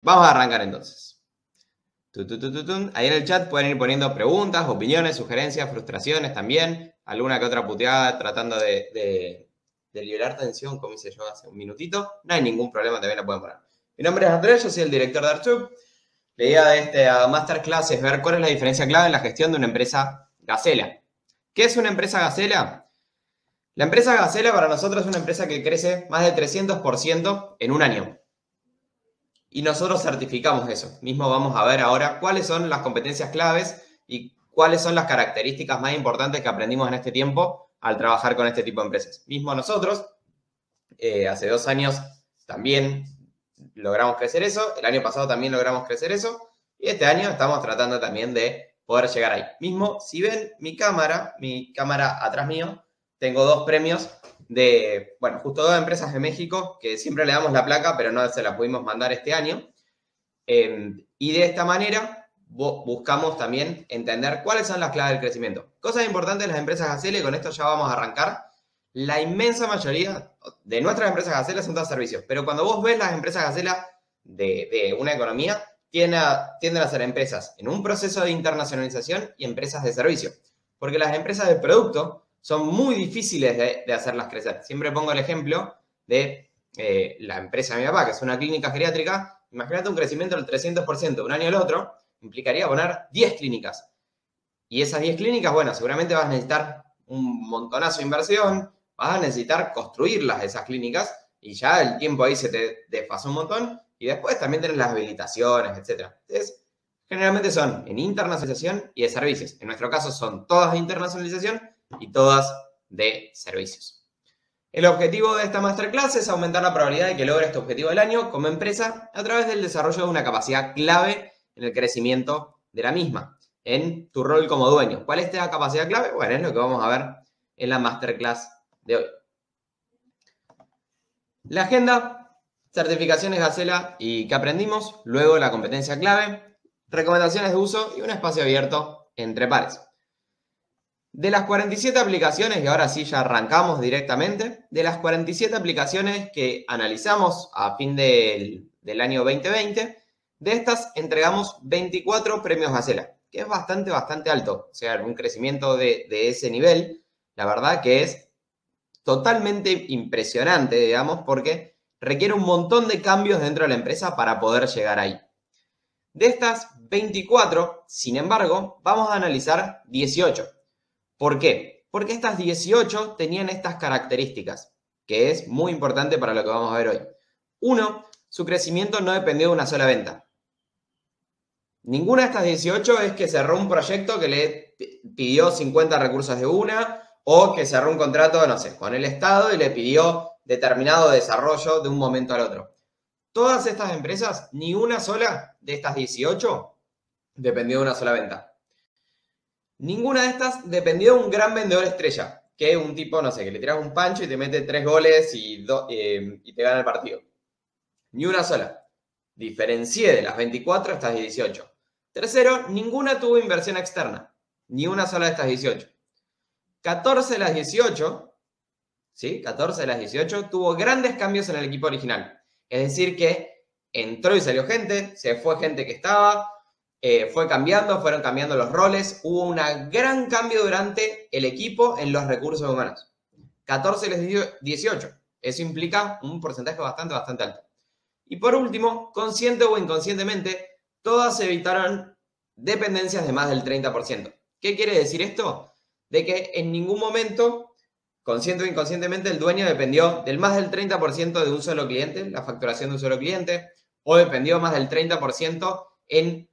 Vamos a arrancar entonces. Ahí en el chat pueden ir poniendo preguntas, opiniones, sugerencias, frustraciones también. Alguna que otra puteada tratando de liberar tensión, como hice yo hace un minutito. No hay ningún problema, también la pueden poner. Mi nombre es Andrés, yo soy el director de Artube. La idea de esta masterclass es ver cuál es la diferencia clave en la gestión de una empresa Gacela. ¿Qué es una empresa Gacela? La empresa Gacela para nosotros es una empresa que crece más de 300% en un año. Y nosotros certificamos eso. Mismo vamos a ver ahora cuáles son las competencias claves y cuáles son las características más importantes que aprendimos en este tiempo al trabajar con este tipo de empresas. Mismo nosotros, hace 2 años también logramos crecer eso, el año pasado también logramos crecer eso, y este año estamos tratando también de poder llegar ahí. Mismo, si ven mi cámara atrás mío, tengo 2 premios de, bueno, justo 2 empresas de México que siempre le damos la placa, pero no se la pudimos mandar este año. Y de esta manera buscamos también entender cuáles son las claves del crecimiento. Cosas importantes de las empresas Gacela, y con esto ya vamos a arrancar. La inmensa mayoría de nuestras empresas Gacela son todas servicios, pero cuando vos ves las empresas Gacela de una economía, tienden a ser empresas en un proceso de internacionalización y empresas de servicio. Porque las empresas de producto son muy difíciles de hacerlas crecer. Siempre pongo el ejemplo de la empresa de mi papá, que es una clínica geriátrica. Imagínate un crecimiento del 300% de un año al otro, implicaría poner 10 clínicas. Y esas 10 clínicas, bueno, seguramente vas a necesitar un montonazo de inversión, vas a necesitar construirlas esas clínicas, y ya el tiempo ahí se te desfasó un montón, y después también tenés las habilitaciones, etc. Entonces, generalmente son en internacionalización y de servicios. En nuestro caso son todas de internacionalización y todas de servicios. El objetivo de esta masterclass es aumentar la probabilidad de que logres este objetivo del año como empresa a través del desarrollo de una capacidad clave en el crecimiento de la misma, en tu rol como dueño. ¿Cuál es esta capacidad clave? Bueno, es lo que vamos a ver en la masterclass de hoy. La agenda, certificaciones Gacela y qué aprendimos, luego la competencia clave, recomendaciones de uso y un espacio abierto entre pares. De las 47 aplicaciones, y ahora sí ya arrancamos directamente, de las 47 aplicaciones que analizamos a fin del año 2020, de estas entregamos 24 premios Gacela, que es bastante alto. O sea, un crecimiento de ese nivel, la verdad que es totalmente impresionante, digamos, porque requiere un montón de cambios dentro de la empresa para poder llegar ahí. De estas 24, sin embargo, vamos a analizar 18. ¿Por qué? Porque estas 18 tenían estas características, que es muy importante para lo que vamos a ver hoy. 1, su crecimiento no dependió de una sola venta. Ninguna de estas 18 es que cerró un proyecto que le pidió 50 recursos de una, o que cerró un contrato, no sé, con el Estado y le pidió determinado desarrollo de un momento al otro. Todas estas empresas, ni una sola de estas 18 dependió de una sola venta. Ninguna de estas dependió de un gran vendedor estrella, que un tipo, no sé, que le tiras un pancho y te mete 3 goles y te gana el partido. Ni una sola. Diferencié de las 24 a estas 18. Tercero, ninguna tuvo inversión externa. Ni una sola de estas 18. 14 de las 18, ¿sí? 14 de las 18 tuvo grandes cambios en el equipo original. Es decir que entró y salió gente, se fue gente que estaba, fueron cambiando los roles, hubo un gran cambio durante el equipo en los recursos humanos. 14 de las 18. Eso implica un porcentaje bastante alto. Y por último, consciente o inconscientemente, todas evitaron dependencias de más del 30%. ¿Qué quiere decir esto? De que en ningún momento, consciente o inconscientemente, el dueño dependió del más del 30% de un solo cliente, la facturación de un solo cliente, o dependió más del 30% en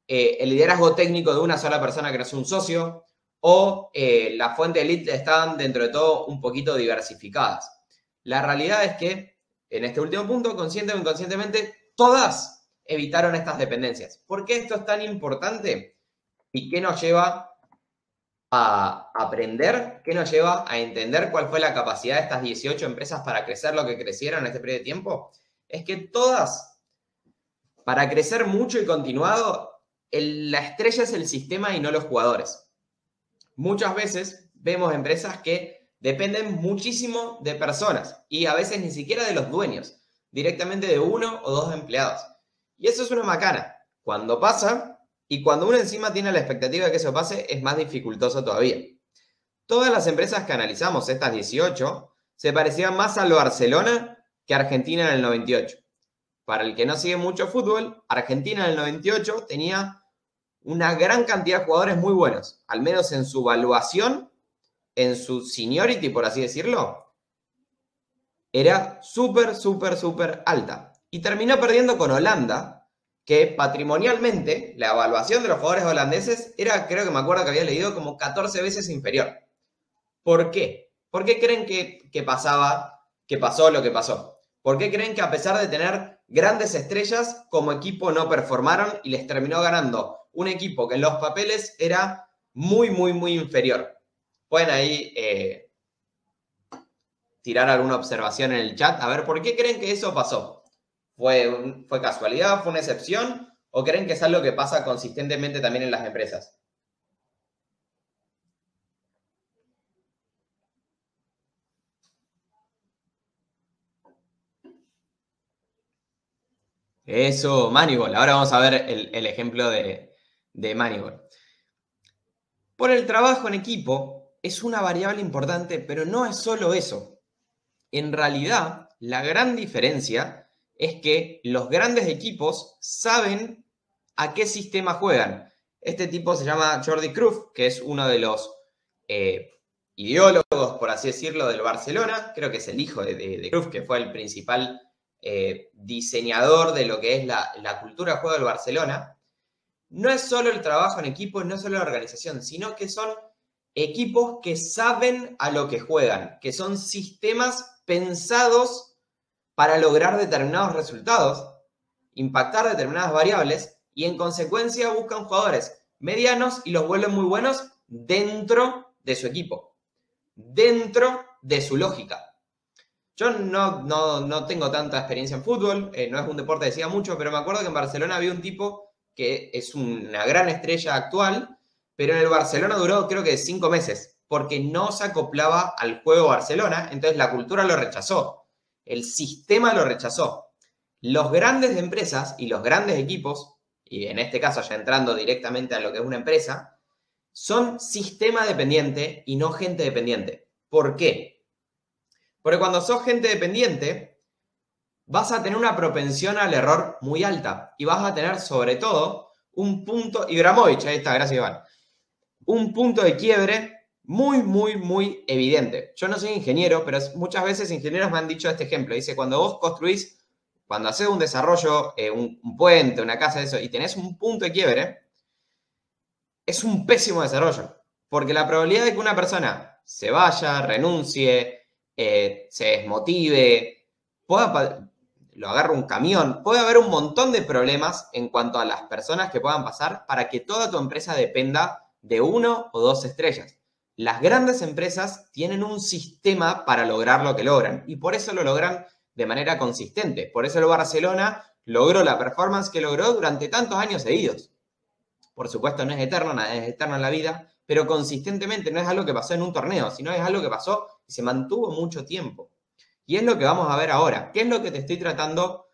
el liderazgo técnico de una sola persona que no es un socio, o la fuente de lead estaban dentro de todo un poquito diversificadas. La realidad es que, en este último punto, consciente o inconscientemente, todas evitaron estas dependencias. ¿Por qué esto es tan importante? ¿Y qué nos lleva a aprender? ¿Qué nos lleva a entender cuál fue la capacidad de estas 18 empresas para crecer lo que crecieron en este periodo de tiempo? Es que todas, para crecer mucho y continuado, la estrella es el sistema y no los jugadores. Muchas veces vemos empresas que dependen muchísimo de personas y a veces ni siquiera de los dueños, directamente de 1 o 2 empleados. Y eso es una macana. Cuando pasa, y cuando uno encima tiene la expectativa de que eso pase, es más dificultoso todavía. Todas las empresas que analizamos, estas 18, se parecían más al Barcelona que a Argentina en el 98. Para el que no sigue mucho fútbol, Argentina en el 98 tenía una gran cantidad de jugadores muy buenos, al menos en su evaluación, en su seniority, por así decirlo, era súper, súper, súper alta. Y terminó perdiendo con Holanda, que patrimonialmente la evaluación de los jugadores holandeses era, creo que me acuerdo que había leído, como 14 veces inferior. ¿Por qué? ¿Por qué creen que pasó lo que pasó? ¿Por qué creen que a pesar de tener grandes estrellas, como equipo no performaron y les terminó ganando un equipo que en los papeles era muy, muy, muy inferior? Pueden ahí tirar alguna observación en el chat. A ver, ¿por qué creen que eso pasó? ¿Fue casualidad? ¿Fue una excepción? ¿O creen que es algo que pasa consistentemente también en las empresas? Eso, Moneyball. Ahora vamos a ver el ejemplo de Moneyball. Por el trabajo en equipo es una variable importante, pero no es solo eso. En realidad, la gran diferencia es que los grandes equipos saben a qué sistema juegan. Este tipo se llama Jordi Cruyff, que es uno de los ideólogos, por así decirlo, del Barcelona. Creo que es el hijo de Cruyff, que fue el principal diseñador de lo que es la cultura de juego del Barcelona. No es solo el trabajo en equipo, no es solo la organización, sino que son equipos que saben a lo que juegan, que son sistemas pensados para lograr determinados resultados, impactar determinadas variables y en consecuencia buscan jugadores medianos y los vuelven muy buenos dentro de su equipo, dentro de su lógica. Yo no tengo tanta experiencia en fútbol, no es un deporte que siga mucho, pero me acuerdo que en Barcelona había un tipo que es una gran estrella actual, pero en el Barcelona duró creo que 5 meses, porque no se acoplaba al juego Barcelona, entonces la cultura lo rechazó, el sistema lo rechazó. Los grandes empresas y los grandes equipos, y en este caso ya entrando directamente a lo que es una empresa, son sistema dependiente y no gente dependiente. ¿Por qué? Porque cuando sos gente dependiente, vas a tener una propensión al error muy alta y vas a tener sobre todo un punto, Ibrahimovic, ahí está, gracias Iván, un punto de quiebre muy, muy, muy evidente. Yo no soy ingeniero, pero muchas veces ingenieros me han dicho este ejemplo. Dice, cuando vos construís, cuando haces un desarrollo, un puente, una casa, eso, y tenés un punto de quiebre, es un pésimo desarrollo. Porque la probabilidad de que una persona se vaya, renuncie, se desmotive, lo agarre un camión, puede haber un montón de problemas en cuanto a las personas que puedan pasar para que toda tu empresa dependa de 1 o 2 estrellas. Las grandes empresas tienen un sistema para lograr lo que logran y por eso lo logran de manera consistente. Por eso el Barcelona logró la performance que logró durante tantos años seguidos. Por supuesto, no es eterno, nada es eterno en la vida, pero consistentemente no es algo que pasó en un torneo, sino es algo que pasó y se mantuvo mucho tiempo. Y es lo que vamos a ver ahora. ¿Qué es lo que te estoy tratando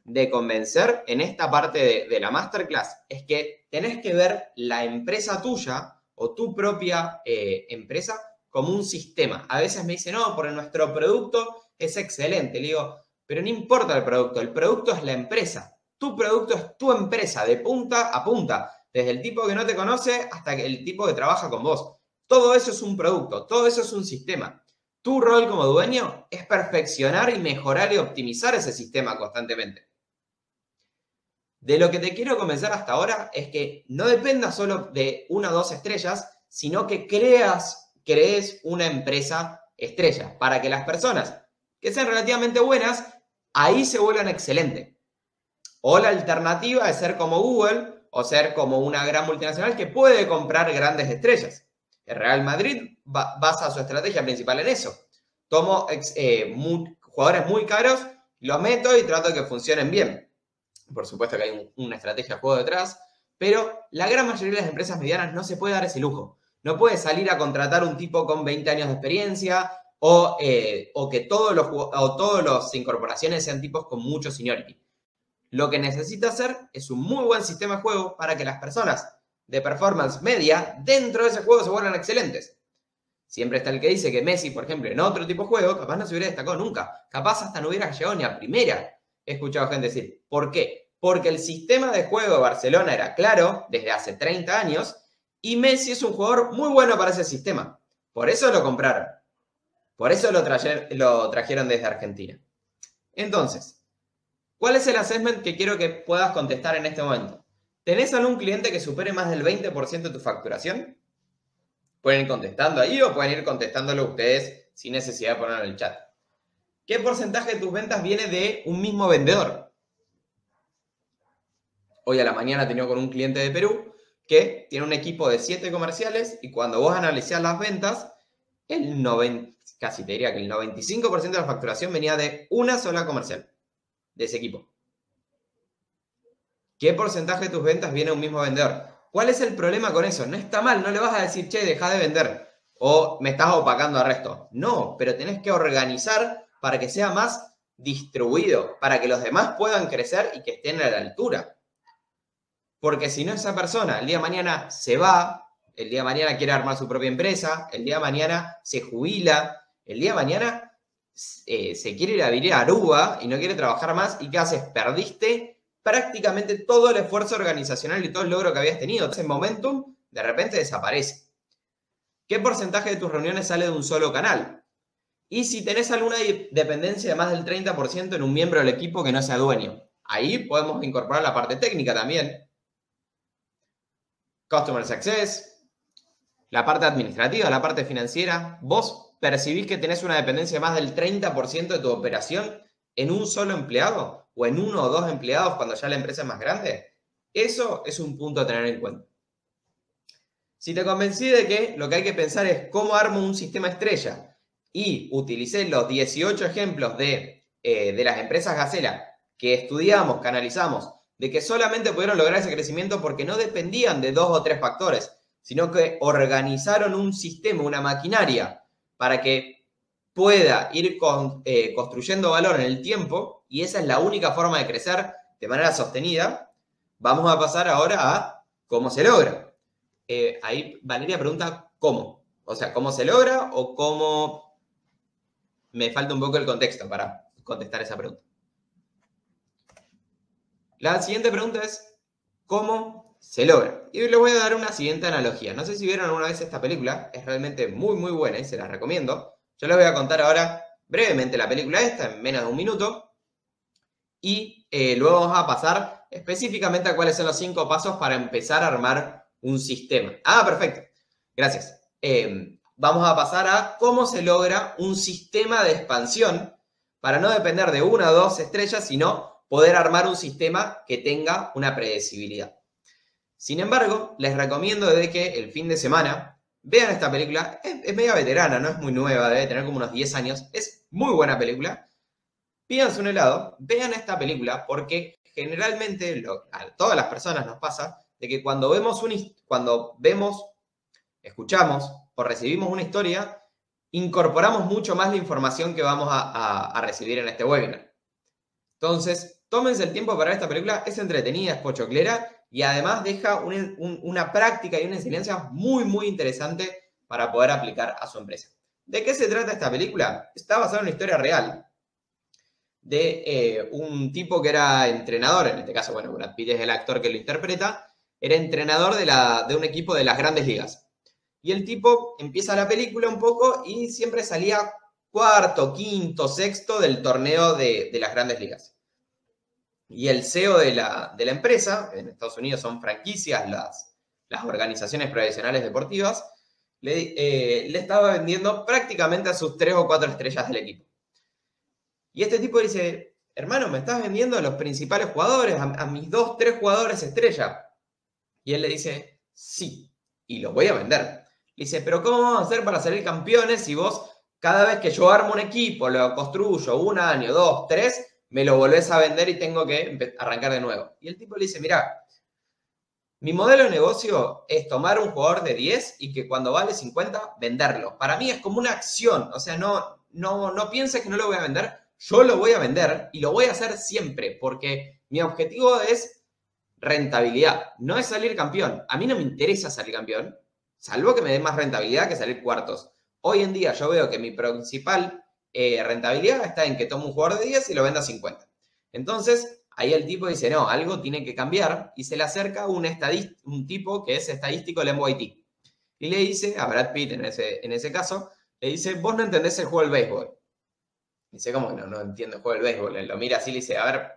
de convencer en esta parte de la masterclass? Es que tenés que ver la empresa tuya o tu propia empresa como un sistema. A veces me dicen, no, porque nuestro producto es excelente. Le digo, pero no importa el producto es la empresa. Tu producto es tu empresa, de punta a punta. Desde el tipo que no te conoce hasta el tipo que trabaja con vos. Todo eso es un producto, todo eso es un sistema. Tu rol como dueño es perfeccionar y mejorar y optimizar ese sistema constantemente. De lo que te quiero convencer hasta ahora es que no dependa solo de 1 o 2 estrellas, sino que crees una empresa estrella para que las personas que sean relativamente buenas, ahí se vuelvan excelentes. O la alternativa es ser como Google o ser como una gran multinacional que puede comprar grandes estrellas. El Real Madrid basa su estrategia principal en eso. Tomo jugadores muy caros, los meto y trato de que funcionen bien. Por supuesto que hay una estrategia de juego detrás, pero la gran mayoría de las empresas medianas no se puede dar ese lujo. No puede salir a contratar un tipo con 20 años de experiencia o que todas las incorporaciones sean tipos con mucho seniority. Lo que necesita hacer es un muy buen sistema de juego para que las personas de performance media dentro de ese juego se vuelvan excelentes. Siempre está el que dice que Messi, por ejemplo, en otro tipo de juego, capaz no se hubiera destacado nunca. Capaz hasta no hubiera llegado ni a primera. He escuchado gente decir, ¿por qué? Porque el sistema de juego de Barcelona era claro desde hace 30 años y Messi es un jugador muy bueno para ese sistema. Por eso lo compraron. Por eso lo trajeron desde Argentina. Entonces, ¿cuál es el assessment que quiero que puedas contestar en este momento? ¿Tenés algún cliente que supere más del 20% de tu facturación? Pueden ir contestando ahí o pueden ir contestándolo ustedes sin necesidad de ponerlo en el chat. ¿Qué porcentaje de tus ventas viene de un mismo vendedor? Hoy a la mañana he tenido con un cliente de Perú que tiene un equipo de 7 comerciales y cuando vos analizás las ventas, casi te diría que el 95% de la facturación venía de una sola comercial, de ese equipo. ¿Qué porcentaje de tus ventas viene de un mismo vendedor? ¿Cuál es el problema con eso? No está mal, no le vas a decir, che, deja de vender o me estás opacando al resto. No, pero tenés que organizar para que sea más distribuido, para que los demás puedan crecer y que estén a la altura. Porque si no, esa persona el día de mañana se va, el día de mañana quiere armar su propia empresa, el día de mañana se jubila, el día de mañana se quiere ir a vivir a Aruba y no quiere trabajar más. ¿Y qué haces? Perdiste prácticamente todo el esfuerzo organizacional y todo el logro que habías tenido. Ese momentum de repente desaparece. ¿Qué porcentaje de tus reuniones sale de un solo canal? Y si tenés alguna dependencia de más del 30% en un miembro del equipo que no sea dueño. Ahí podemos incorporar la parte técnica también. Customer Success, la parte administrativa, la parte financiera. ¿Vos percibís que tenés una dependencia de más del 30% de tu operación en un solo empleado? ¿O en uno o dos empleados cuando ya la empresa es más grande? Eso es un punto a tener en cuenta. Si te convencí de que lo que hay que pensar es cómo armo un sistema estrella y utilicé los 18 ejemplos de las empresas Gacela que estudiamos, que analizamos, de que solamente pudieron lograr ese crecimiento porque no dependían de 2 o 3 factores, sino que organizaron un sistema, una maquinaria, para que pueda ir construyendo valor en el tiempo, y esa es la única forma de crecer de manera sostenida. Vamos a pasar ahora a cómo se logra. Ahí Valeria pregunta cómo. O sea, ¿cómo se logra o cómo? Me falta un poco el contexto para contestar esa pregunta. La siguiente pregunta es ¿cómo se logra? Y les voy a dar una siguiente analogía. No sé si vieron alguna vez esta película. Es realmente muy, muy buena y se la recomiendo. Yo les voy a contar ahora brevemente la película esta en menos de un minuto. Y luego vamos a pasar específicamente a cuáles son los 5 pasos para empezar a armar un sistema. Ah, perfecto. Gracias. Vamos a pasar a cómo se logra un sistema de expansión para no depender de 1 o 2 estrellas, sino poder armar un sistema que tenga una predecibilidad. Sin embargo, les recomiendo de que el fin de semana vean esta película. Es media veterana, no es muy nueva, debe tener como unos 10 años. Es muy buena película. Pídanse un helado, vean esta película, porque generalmente a todas las personas nos pasa de que cuando escuchamos o recibimos una historia, incorporamos mucho más la información que vamos a recibir en este webinar. Entonces, tómense el tiempo para ver esta película. Es entretenida, es pochoclera y además deja una práctica y una enseñanza muy, muy interesante para poder aplicar a su empresa. ¿De qué se trata esta película? Está basada en una historia real de un tipo que era entrenador, en este caso, bueno, Brad Pitt es el actor que lo interpreta, era entrenador de un equipo de las grandes ligas. Y el tipo empieza la película un poco y siempre salía cuarto, quinto, sexto del torneo de las grandes ligas. Y el CEO de la empresa, en Estados Unidos son franquicias las organizaciones profesionales deportivas, le estaba vendiendo prácticamente a sus 3 o 4 estrellas del equipo. Y este tipo dice, hermano, me estás vendiendo a los principales jugadores, a mis 2, 3 jugadores estrella. Y él le dice, sí, y los voy a vender. Le dice, pero ¿cómo vamos a hacer para salir campeones si vos, cada vez que yo armo un equipo, lo construyo 1 año, 2, 3, me lo volvés a vender y tengo que arrancar de nuevo? Y el tipo le dice, mirá, mi modelo de negocio es tomar un jugador de 10 y que cuando vale 50, venderlo. Para mí es como una acción, o sea, no pienses que no lo voy a vender, yo lo voy a vender y lo voy a hacer siempre, porque Mi objetivo es rentabilidad, no es salir campeón. A mí no me interesa salir campeón, salvo que me dé más rentabilidad que salir cuartos. Hoy en día yo veo que mi principal rentabilidad está en que tomo un jugador de 10 y lo venda a 50. Entonces, ahí el tipo dice, no, algo tiene que cambiar, y se le acerca un tipo que es estadístico del NYT. Y le dice a Brad Pitt, en ese caso, le dice, vos no entendés el juego del béisbol. Dice, ¿cómo que no entiendo el juego del béisbol? Él lo mira así y le dice, a ver,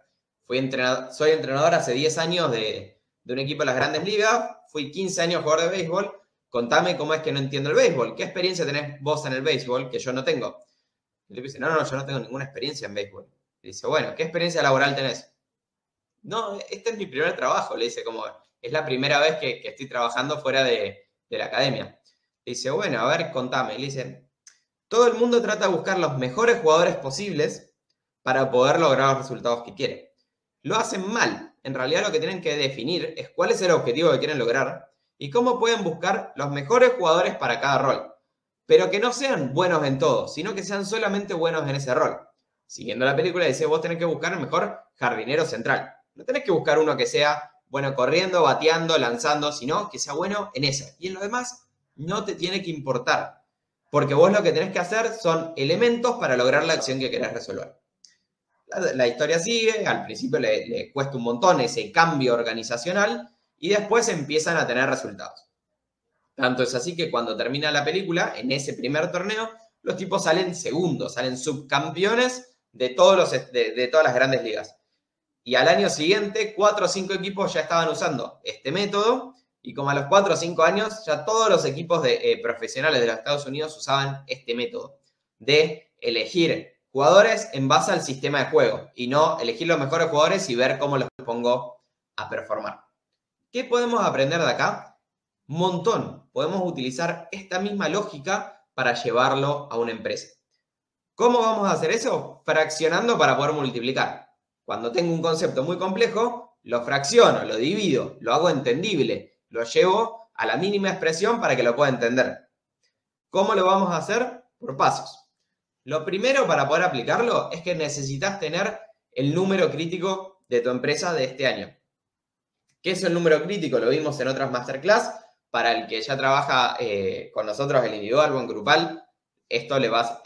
soy entrenador hace 10 años de un equipo de las Grandes Ligas, fui 15 años jugador de béisbol, contame cómo es que no entiendo el béisbol, ¿qué experiencia tenés vos en el béisbol que yo no tengo? Y le dice, no, yo no tengo ninguna experiencia en béisbol. Le dice, bueno, ¿qué experiencia laboral tenés? No, este es mi primer trabajo, le dice, como es la primera vez que estoy trabajando fuera de la academia. Le dice, bueno, a ver, contame. Le dice, todo el mundo trata de buscar los mejores jugadores posibles para poder lograr los resultados que quieren. Lo hacen mal. En realidad lo que tienen que definir es cuál es el objetivo que quieren lograr y cómo pueden buscar los mejores jugadores para cada rol. Pero que no sean buenos en todo, sino que sean solamente buenos en ese rol. Siguiendo la película, dice, vos tenés que buscar el mejor jardinero central. No tenés que buscar uno que sea bueno corriendo, bateando, lanzando, sino que sea bueno en eso. Y en lo demás no te tiene que importar. Porque vos lo que tenés que hacer son elementos para lograr la acción que querés resolver. La historia sigue, al principio le cuesta un montón ese cambio organizacional y después empiezan a tener resultados. Tanto es así que cuando termina la película, en ese primer torneo, los tipos salen segundos, salen subcampeones de todas las grandes ligas. Y al año siguiente, 4 o 5 equipos ya estaban usando este método, y como a los 4 o 5 años, ya todos los equipos profesionales de los Estados Unidos usaban este método de elegir jugadores en base al sistema de juego, y no elegir los mejores jugadores y ver cómo los pongo a performar. ¿Qué podemos aprender de acá? Montón. Podemos utilizar esta misma lógica para llevarlo a una empresa. ¿Cómo vamos a hacer eso? Fraccionando para poder multiplicar. Cuando tengo un concepto muy complejo, lo fracciono, lo divido, lo hago entendible, lo llevo a la mínima expresión para que lo pueda entender. ¿Cómo lo vamos a hacer? Por pasos. Lo primero para poder aplicarlo es que necesitas tener el número crítico de tu empresa de este año. ¿Qué es el número crítico? Lo vimos en otras masterclass. Para el que ya trabaja con nosotros el individual o en grupal, esto le va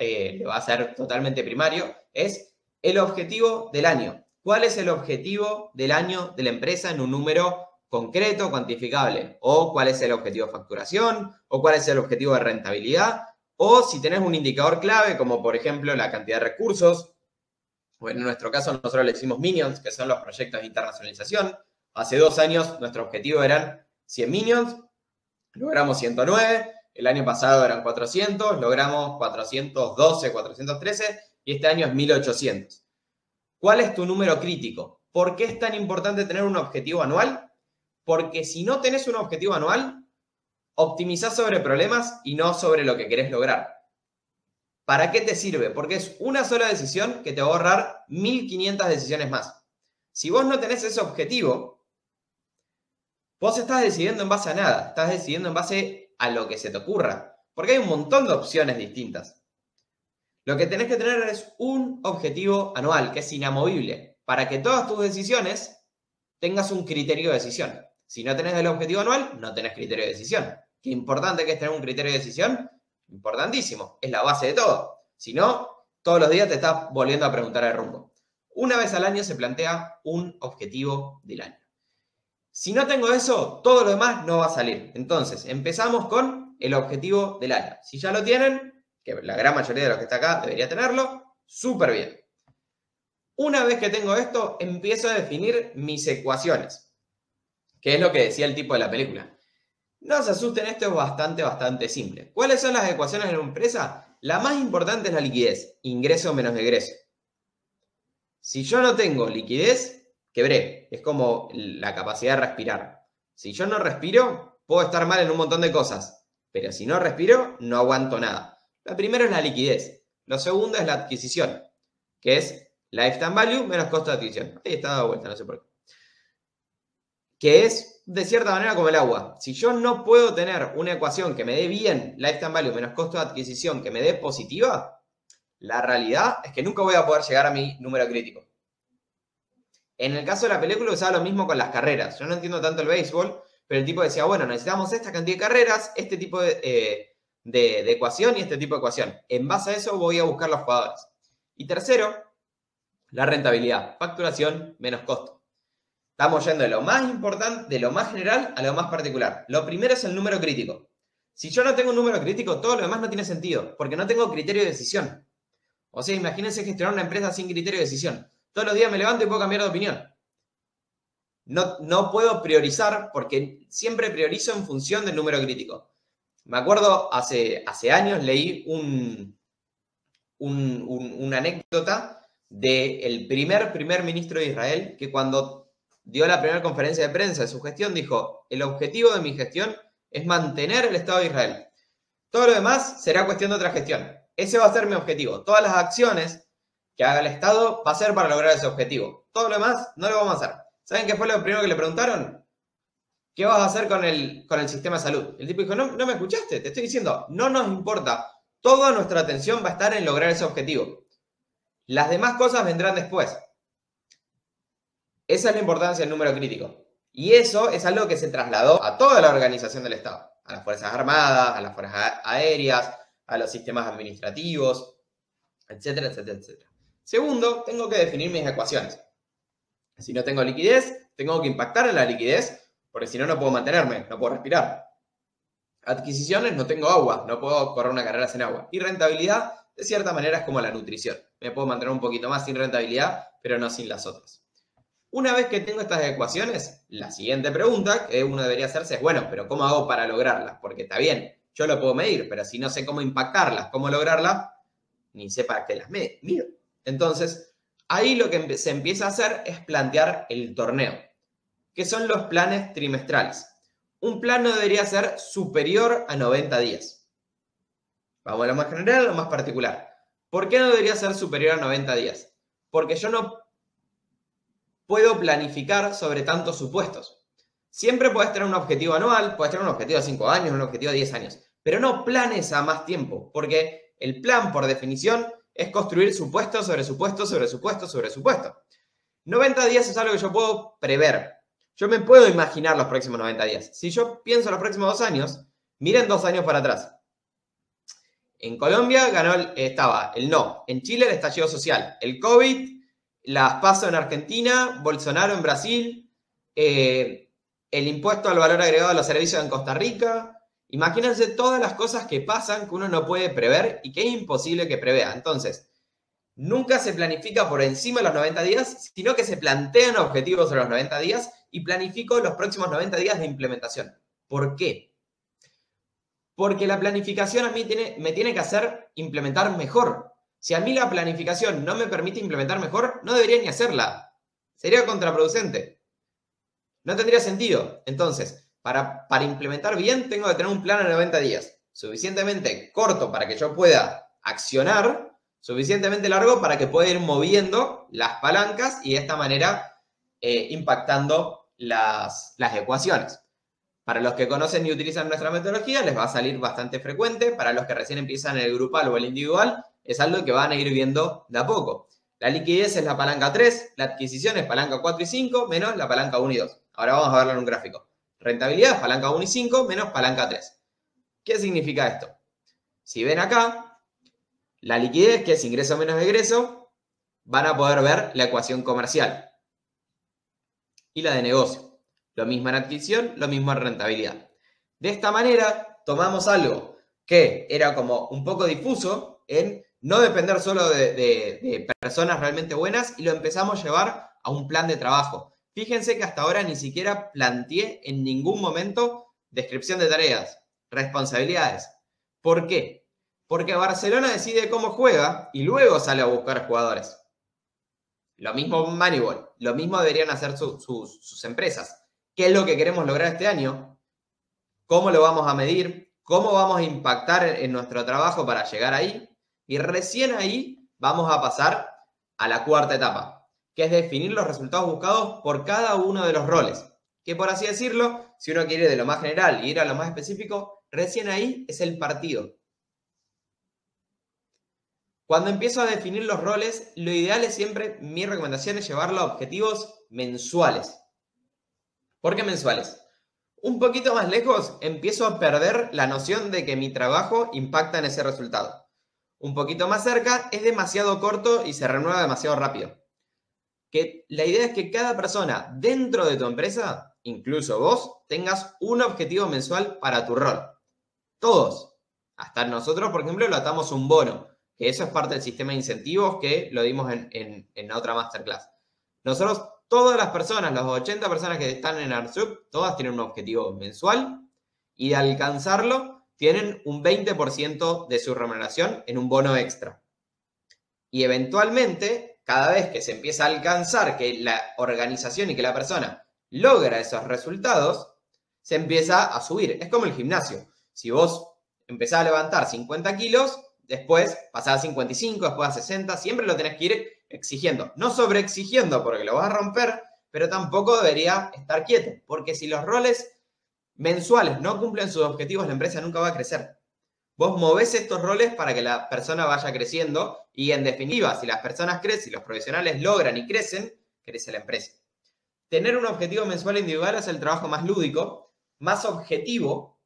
a ser totalmente primario. Es el objetivo del año. ¿Cuál es el objetivo del año de la empresa en un número concreto, cuantificable? O cuál es el objetivo de facturación, o cuál es el objetivo de rentabilidad, o si tenés un indicador clave, como por ejemplo la cantidad de recursos, o en nuestro caso nosotros le decimos Minions, que son los proyectos de internacionalización. Hace 2 años nuestro objetivo eran 100 Minions, logramos 109, el año pasado eran 400, logramos 412, 413, y este año es 1800. ¿Cuál es tu número crítico? ¿Por qué es tan importante tener un objetivo anual? Porque si no tenés un objetivo anual, optimizás sobre problemas y no sobre lo que querés lograr. ¿Para qué te sirve? Porque es una sola decisión que te va a ahorrar 1500 decisiones más. Si vos no tenés ese objetivo, vos estás decidiendo en base a nada, estás decidiendo en base a lo que se te ocurra, porque hay un montón de opciones distintas. Lo que tenés que tener es un objetivo anual, que es inamovible, para que todas tus decisiones tengas un criterio de decisión. Si no tenés el objetivo anual, no tenés criterio de decisión. Qué importante que es tener un criterio de decisión, importantísimo, es la base de todo. Si no, todos los días te estás volviendo a preguntar el rumbo. Una vez al año se plantea un objetivo del año. Si no tengo eso, todo lo demás no va a salir. Entonces, empezamos con el objetivo del año. Si ya lo tienen, que la gran mayoría de los que está acá debería tenerlo, súper bien. Una vez que tengo esto, empiezo a definir mis ecuaciones, que es lo que decía el tipo de la película. No se asusten, esto es bastante simple. ¿Cuáles son las ecuaciones de una empresa? La más importante es la liquidez, ingreso menos egreso. Si yo no tengo liquidez, quebré. Es como la capacidad de respirar. Si yo no respiro, puedo estar mal en un montón de cosas, pero si no respiro, no aguanto nada. Lo primero es la liquidez. Lo segundo es la adquisición, que es lifetime value menos costo de adquisición. Ahí está dado vuelta, no sé por qué. Que es, de cierta manera, como el agua. Si yo no puedo tener una ecuación que me dé bien lifetime value menos costo de adquisición, que me dé positiva, la realidad es que nunca voy a poder llegar a mi número crítico. En el caso de la película usaba lo mismo con las carreras. Yo no entiendo tanto el béisbol, pero el tipo decía, bueno, necesitamos esta cantidad de carreras, este tipo de ecuación y este tipo de ecuación. En base a eso voy a buscar los jugadores. Y tercero, la rentabilidad. Facturación menos costo. Estamos yendo de lo más importante, de lo más general a lo más particular. Lo primero es el número crítico. Si yo no tengo un número crítico, todo lo demás no tiene sentido, porque no tengo criterio de decisión. O sea, imagínense gestionar una empresa sin criterio de decisión. Todos los días me levanto y puedo cambiar de opinión. No puedo priorizar porque siempre priorizo en función del número crítico. Me acuerdo, hace años leí una anécdota del primer ministro de Israel que cuando dio la primera conferencia de prensa de su gestión dijo, el objetivo de mi gestión es mantener el Estado de Israel. Todo lo demás será cuestión de otra gestión. Ese va a ser mi objetivo. Todas las acciones que haga el Estado va a ser para lograr ese objetivo. Todo lo demás no lo vamos a hacer. ¿Saben qué fue lo primero que le preguntaron? ¿Qué vas a hacer con el sistema de salud? El tipo dijo, no me escuchaste, te estoy diciendo, no nos importa. Toda nuestra atención va a estar en lograr ese objetivo. Las demás cosas vendrán después. Esa es la importancia del número crítico. Y eso es algo que se trasladó a toda la organización del Estado. A las Fuerzas Armadas, a las Fuerzas Aéreas, a los sistemas administrativos, etcétera, etcétera, etcétera. Segundo, tengo que definir mis ecuaciones. Si no tengo liquidez, tengo que impactar en la liquidez, porque si no, no puedo mantenerme, no puedo respirar. Adquisiciones, no tengo agua, no puedo correr una carrera sin agua. Y rentabilidad, de cierta manera, es como la nutrición. Me puedo mantener un poquito más sin rentabilidad, pero no sin las otras. Una vez que tengo estas ecuaciones, la siguiente pregunta que uno debería hacerse es, bueno, pero ¿cómo hago para lograrlas? Porque está bien, yo lo puedo medir, pero si no sé cómo impactarlas, cómo lograrlas, ni sé para qué las mido. Entonces, ahí lo que se empieza a hacer es plantear el torneo, que son los planes trimestrales. Un plan no debería ser superior a 90 días. Vamos a lo más general a lo más particular. ¿Por qué no debería ser superior a 90 días? Porque yo no puedo planificar sobre tantos supuestos. Siempre puedes tener un objetivo anual, puedes tener un objetivo de 5 años, un objetivo de 10 años, pero no planes a más tiempo, porque el plan, por definición, es construir supuesto sobre supuesto sobre supuesto sobre supuesto. 90 días es algo que yo puedo prever. Yo me puedo imaginar los próximos 90 días. Si yo pienso los próximos 2 años, miren 2 años para atrás. En Colombia estaba el no, en Chile el estallido social, el COVID, las PASO en Argentina, Bolsonaro en Brasil, el impuesto al valor agregado a los servicios en Costa Rica. Imagínense todas las cosas que pasan que uno no puede prever y que es imposible que prevea. Entonces, nunca se planifica por encima de los 90 días, sino que se plantean objetivos sobre los 90 días y planifico los próximos 90 días de implementación. ¿Por qué? Porque la planificación a mí me tiene que hacer implementar mejor. Si a mí la planificación no me permite implementar mejor, no debería ni hacerla. Sería contraproducente. No tendría sentido. Entonces, para implementar bien, tengo que tener un plan a 90 días. Suficientemente corto para que yo pueda accionar, suficientemente largo para que pueda ir moviendo las palancas y de esta manera impactando las ecuaciones. Para los que conocen y utilizan nuestra metodología, les va a salir bastante frecuente. Para los que recién empiezan en el grupal o el individual, es algo que van a ir viendo de a poco. La liquidez es la palanca 3, la adquisición es palanca 4 y 5, menos la palanca 1 y 2. Ahora vamos a verlo en un gráfico. Rentabilidad es palanca 1 y 5, menos palanca 3. ¿Qué significa esto? Si ven acá, la liquidez, que es ingreso menos egreso, van a poder ver la ecuación comercial y la de negocio. Lo mismo en adquisición, lo mismo en rentabilidad. De esta manera, tomamos algo que era como un poco difuso en no depender solo de personas realmente buenas y lo empezamos a llevar a un plan de trabajo. Fíjense que hasta ahora ni siquiera planteé en ningún momento descripción de tareas, responsabilidades. ¿Por qué? Porque Barcelona decide cómo juega y luego sale a buscar jugadores. Lo mismo Moneyball, lo mismo deberían hacer sus empresas. ¿Qué es lo que queremos lograr este año? ¿Cómo lo vamos a medir? ¿Cómo vamos a impactar en nuestro trabajo para llegar ahí? Y recién ahí vamos a pasar a la cuarta etapa, que es definir los resultados buscados por cada uno de los roles. Que por así decirlo, si uno quiere ir de lo más general y ir a lo más específico, recién ahí es el partido. Cuando empiezo a definir los roles, lo ideal es siempre, mi recomendación es llevarlo a objetivos mensuales. ¿Por qué mensuales? Un poquito más lejos empiezo a perder la noción de que mi trabajo impacta en ese resultado. Un poquito más cerca es demasiado corto y se renueva demasiado rápido. Que la idea es que cada persona dentro de tu empresa, incluso vos, tengas un objetivo mensual para tu rol. Todos. Hasta nosotros, por ejemplo, lo atamos un bono, que eso es parte del sistema de incentivos que lo dimos en otra masterclass. Nosotros, todas las personas, las 80 personas que están en ARSUB, todas tienen un objetivo mensual y de alcanzarlo tienen un 20% de su remuneración en un bono extra. Y eventualmente, cada vez que se empieza a alcanzar que la organización y que la persona logra esos resultados, se empieza a subir. Es como el gimnasio. Si vos empezás a levantar 50 kilos, después pasás a 55, después a 60, siempre lo tenés que ir exigiendo. No sobreexigiendo porque lo vas a romper, pero tampoco debería estar quieto. Porque si los roles mensuales no cumplen sus objetivos, la empresa nunca va a crecer. Vos movés estos roles para que la persona vaya creciendo y, en definitiva, si las personas crecen, si los profesionales logran y crecen, crece la empresa. Tener un objetivo mensual individual es el trabajo más lúdico, más objetivo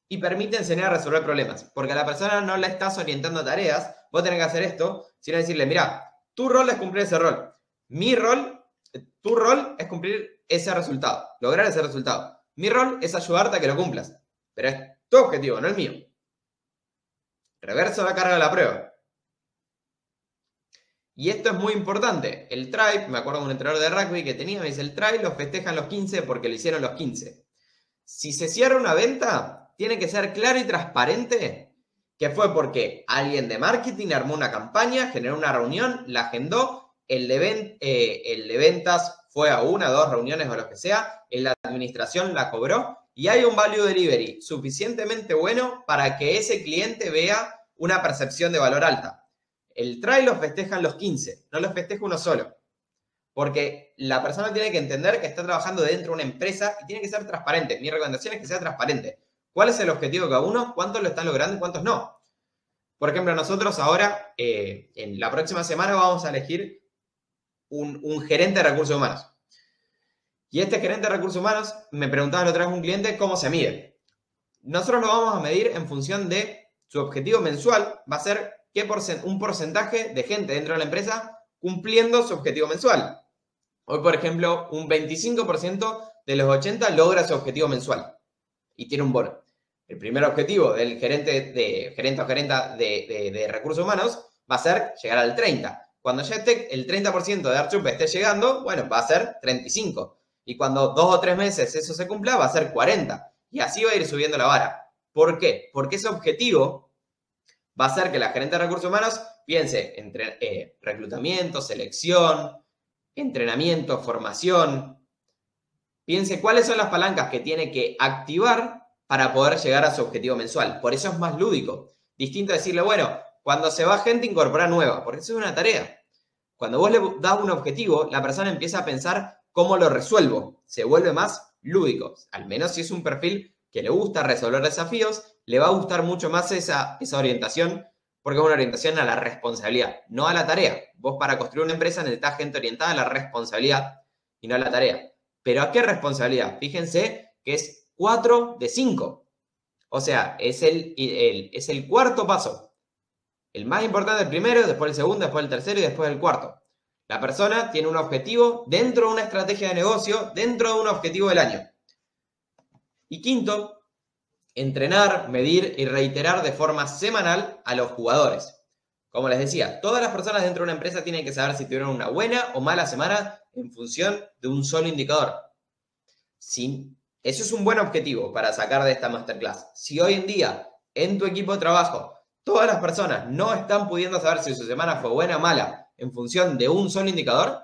y permite enseñar a resolver problemas. Porque a la persona no la estás orientando a tareas, vos tenés que hacer esto, sino decirle, mira, tu rol es cumplir ese rol. Tu rol es cumplir ese resultado, lograr ese resultado. Mi rol es ayudarte a que lo cumplas, pero es tu objetivo, no el mío. Reverso la carga de la prueba. Y esto es muy importante. El try, me acuerdo de un entrenador de rugby que tenía, me dice, el try lo festejan los 15 porque lo hicieron los 15. Si se cierra una venta, tiene que ser claro y transparente que fue porque alguien de marketing armó una campaña, generó una reunión, la agendó, el de ventas fue a 1, 2 reuniones o lo que sea, en la administración la cobró, y hay un value delivery suficientemente bueno para que ese cliente vea una percepción de valor alta. El try lo festejan los 15, no lo festeja uno solo. Porque la persona tiene que entender que está trabajando dentro de una empresa y tiene que ser transparente. Mi recomendación es que sea transparente. ¿Cuál es el objetivo de cada uno? ¿Cuántos lo están logrando y cuántos no? Por ejemplo, nosotros ahora, en la próxima semana, vamos a elegir un gerente de recursos humanos. Y este gerente de recursos humanos, me preguntaba la otra vez un cliente, ¿cómo se mide? Nosotros lo vamos a medir en función de su objetivo mensual, va a ser un porcentaje de gente dentro de la empresa cumpliendo su objetivo mensual. Hoy, por ejemplo, un 25% de los 80 logra su objetivo mensual y tiene un bono. El primer objetivo del gerente o gerenta de recursos humanos va a ser llegar al 30. Cuando ya esté el 30% de ARCHUP esté llegando, bueno, va a ser 35. Y cuando 2 o 3 meses eso se cumpla, va a ser 40. Y así va a ir subiendo la vara. ¿Por qué? Porque ese objetivo va a hacer que la gerente de recursos humanos piense en reclutamiento, selección, entrenamiento, formación. Piense cuáles son las palancas que tiene que activar para poder llegar a su objetivo mensual. Por eso es más lúdico. Distinto a decirle, bueno, cuando se va gente, incorpora nueva, porque eso es una tarea. Cuando vos le das un objetivo, la persona empieza a pensar cómo lo resuelvo. Se vuelve más lúdico. Al menos si es un perfil que le gusta resolver desafíos, le va a gustar mucho más esa orientación, porque es una orientación a la responsabilidad, no a la tarea. Vos para construir una empresa necesitas gente orientada a la responsabilidad y no a la tarea. ¿Pero a qué responsabilidad? Fíjense que es 4 de 5. O sea, es el cuarto paso. El más importante el primero, después el segundo, después el tercero y después el cuarto. La persona tiene un objetivo dentro de una estrategia de negocio, dentro de un objetivo del año. Y quinto, entrenar, medir y reiterar de forma semanal a los jugadores. Como les decía, todas las personas dentro de una empresa tienen que saber si tuvieron una buena o mala semana en función de un solo indicador. Sí, eso es un buen objetivo para sacar de esta masterclass. Si hoy en día, en tu equipo de trabajo, todas las personas no están pudiendo saber si su semana fue buena o mala en función de un solo indicador,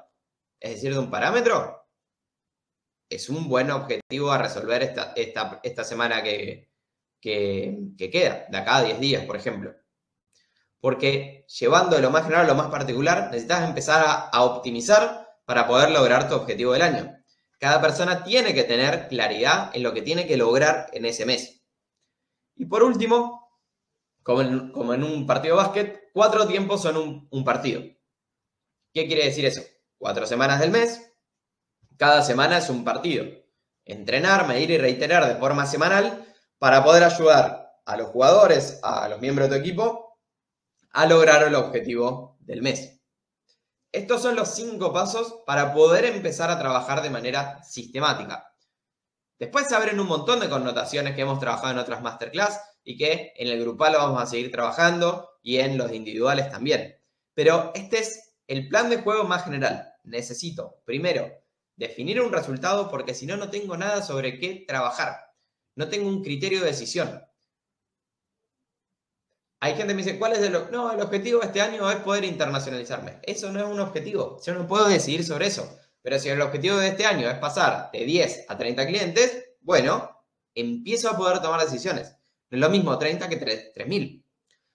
es decir, de un parámetro, es un buen objetivo a resolver esta semana que queda, de acá a 10 días, por ejemplo. Porque llevando de lo más general a lo más particular, necesitas empezar a optimizar para poder lograr tu objetivo del año. Cada persona tiene que tener claridad en lo que tiene que lograr en ese mes. Y por último, como en un partido de básquet, 4 tiempos son un partido. ¿Qué quiere decir eso? 4 semanas del mes, Cada semana es un partido. Entrenar, medir y reiterar de forma semanal para poder ayudar a los jugadores, a los miembros de tu equipo, a lograr el objetivo del mes. Estos son los 5 pasos para poder empezar a trabajar de manera sistemática. Después se abren un montón de connotaciones que hemos trabajado en otras masterclass y que en el grupal lo vamos a seguir trabajando y en los individuales también. Pero este es el plan de juego más general. Necesito, primero, definir un resultado porque si no, no tengo nada sobre qué trabajar. No tengo un criterio de decisión. Hay gente que me dice, ¿cuál es el objetivo de este año es poder internacionalizarme? Eso no es un objetivo. Yo no puedo decidir sobre eso. Pero si el objetivo de este año es pasar de 10 a 30 clientes, bueno, empiezo a poder tomar decisiones. No es lo mismo 30 que 3.000.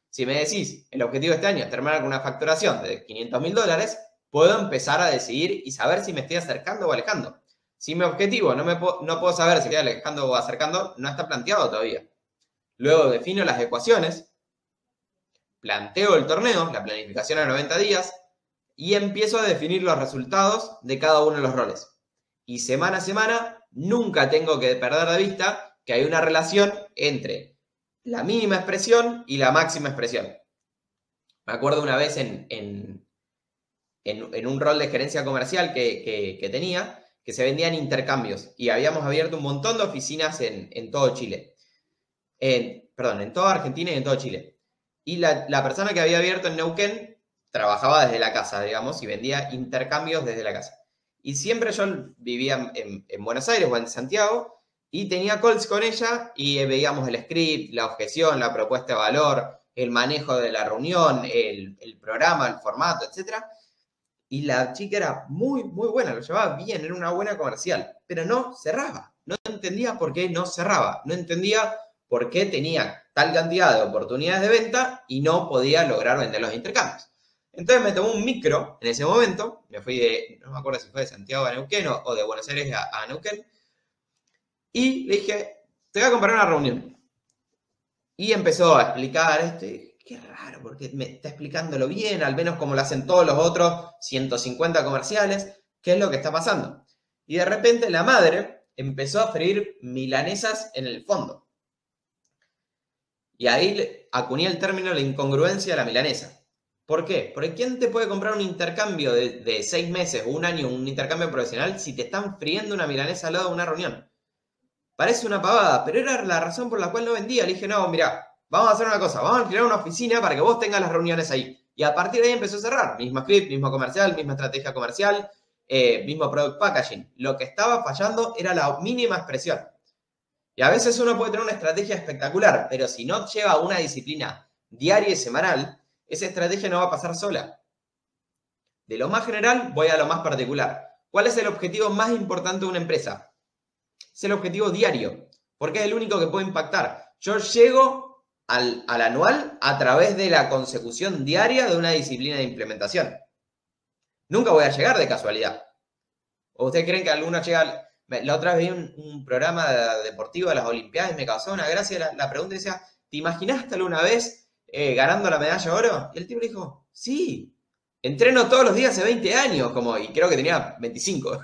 Si me decís, el objetivo de este año es terminar con una facturación de $500.000, puedo empezar a decidir y saber si me estoy acercando o alejando. Si mi objetivo no puedo saber si estoy alejando o acercando, no está planteado todavía. Luego defino las ecuaciones, planteo el torneo, la planificación a 90 días, y empiezo a definir los resultados de cada uno de los roles. Y semana a semana nunca tengo que perder de vista que hay una relación entre la mínima expresión y la máxima expresión. Me acuerdo una vez en un rol de gerencia comercial que tenía, que se vendían intercambios y habíamos abierto un montón de oficinas en todo Chile. En toda Argentina y en todo Chile. Y la persona que había abierto en Neuquén trabajaba desde la casa, digamos, y vendía intercambios desde la casa. Y siempre yo vivía en Buenos Aires o en Santiago y tenía calls con ella y veíamos el script, la objeción, la propuesta de valor, el manejo de la reunión, el programa, el formato, etc. Y la chica era muy, muy buena, lo llevaba bien, era una buena comercial, pero no cerraba. No entendía por qué no cerraba. No entendía por qué tenía tal cantidad de oportunidades de venta y no podía lograr vender los intercambios. Entonces me tomó un micro en ese momento, me fui no me acuerdo si fue de Santiago a Neuquén o de Buenos Aires a Neuquén, y le dije, te voy a comprar una reunión. Y empezó a explicar esto, y qué raro, porque me está explicándolo bien, al menos como lo hacen todos los otros 150 comerciales, qué es lo que está pasando. Y de repente la madre empezó a freír milanesas en el fondo. Y ahí acuñé el término la incongruencia de la milanesa. ¿Por qué? Porque ¿quién te puede comprar un intercambio de 6 meses o un año, un intercambio profesional, si te están friendo una milanesa al lado de una reunión? Parece una pavada, pero era la razón por la cual no vendía. Le dije, no, mira, vamos a hacer una cosa, vamos a alquilar una oficina para que vos tengas las reuniones ahí. Y a partir de ahí empezó a cerrar. Mismo script, mismo comercial, misma estrategia comercial, mismo product packaging. Lo que estaba fallando era la mínima expresión. Y a veces uno puede tener una estrategia espectacular, pero si no lleva una disciplina diaria y semanal, esa estrategia no va a pasar sola. De lo más general voy a lo más particular. ¿Cuál es el objetivo más importante de una empresa? Es el objetivo diario, porque es el único que puede impactar. Yo llego al anual a través de la consecución diaria de una disciplina de implementación. Nunca voy a llegar de casualidad. ¿O ustedes creen que alguno llega? La otra vez vi un programa deportivo de las Olimpiadas y me causó una gracia la pregunta. Decía, ¿te imaginaste alguna vez ganando la medalla de oro? Y el tipo dijo, sí, entreno todos los días hace 20 años, y creo que tenía 25.